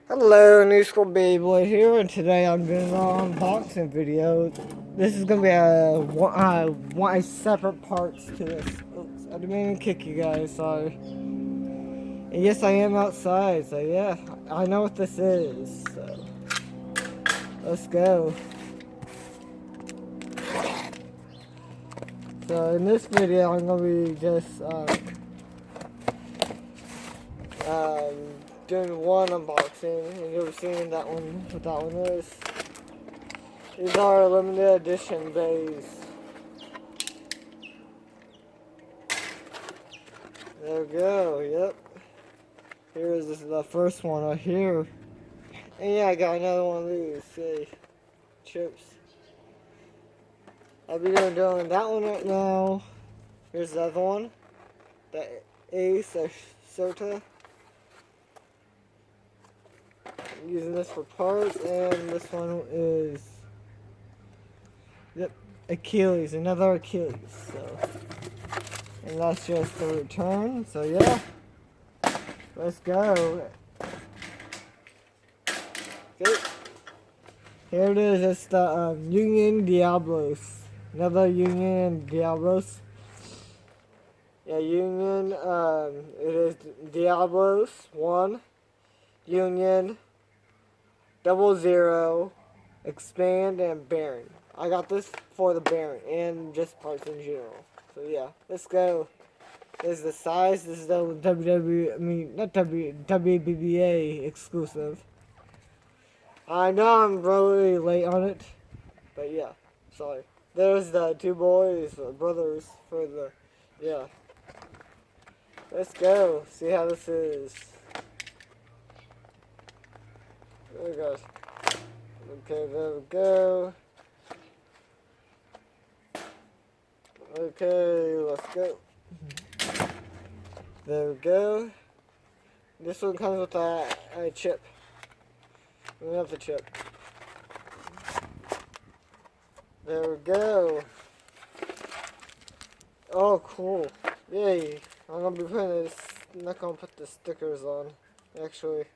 Hello, New School Beyblade here, and today I'm doing an unboxing video. This is gonna be a separate parts to this. Oops, I didn't mean to kick you guys, sorry. And yes, I am outside, so yeah, I know what this is. So let's go. So in this video, I'm gonna be just doing one unboxing, and you'll be seeing that one. What that one is. These are limited edition bays. There we go. Yep. Here's the first one right here. And yeah, I got another one of these. See, chips. I'll be doing that one right now. Here's the other one. The Ace Sota. I'm using this for parts, and this one is Achilles, another Achilles. So, and that's just the return. So yeah, let's go. Okay, here it is. It's the Union Diablos, another Union Diablos. Yeah, Union. It is Diablos 1, Union, 00, Expand, and Baron. I got this for the Baron and just parts in general. So yeah, let's go. This is the size. This is the WBBA exclusive. I know I'm really late on it, but yeah, sorry. There's the two boys, brothers for the, yeah. Let's go, see how this is. There we go. Okay, there we go. Okay, let's go. There we go. This one comes with a chip. We have the chip. There we go. Oh, cool. Yay. I'm gonna be putting this, I'm not gonna put the stickers on, actually.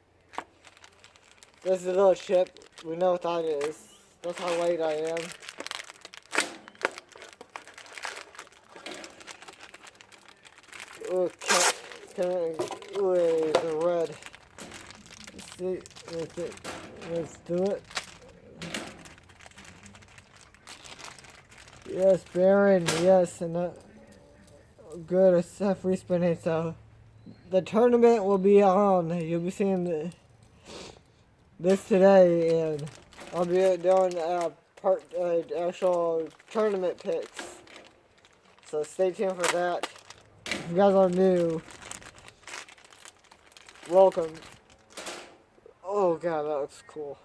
This is a little chip. We know what that is. That's how late I am. Ooh, ooh, the red. Let's see. Let's do it. Yes, Baron. Yes, and that. Good. It's respinning. So the tournament will be on. You'll be seeing this today, and I'll be doing actual tournament picks. So stay tuned for that. If you guys are new, welcome. Oh god, that looks cool.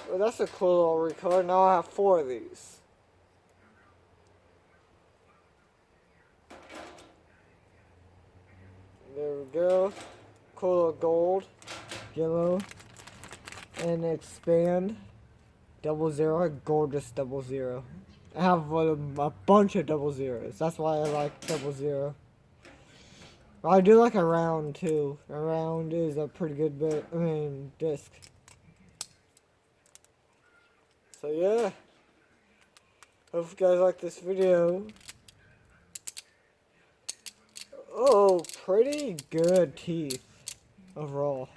Well, that's a cool little record. Now I have 4 of these. There we go. Cool little gold, yellow, and expand. 00, gorgeous 00. I have a bunch of 00s. That's why I like 00. I do like a round too. A round is a pretty good disc. So yeah. Hope you guys like this video. Oh, pretty good teeth overall.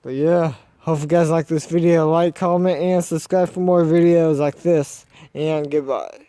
But yeah, hope you guys like this video. Like, comment, and subscribe for more videos like this. And goodbye.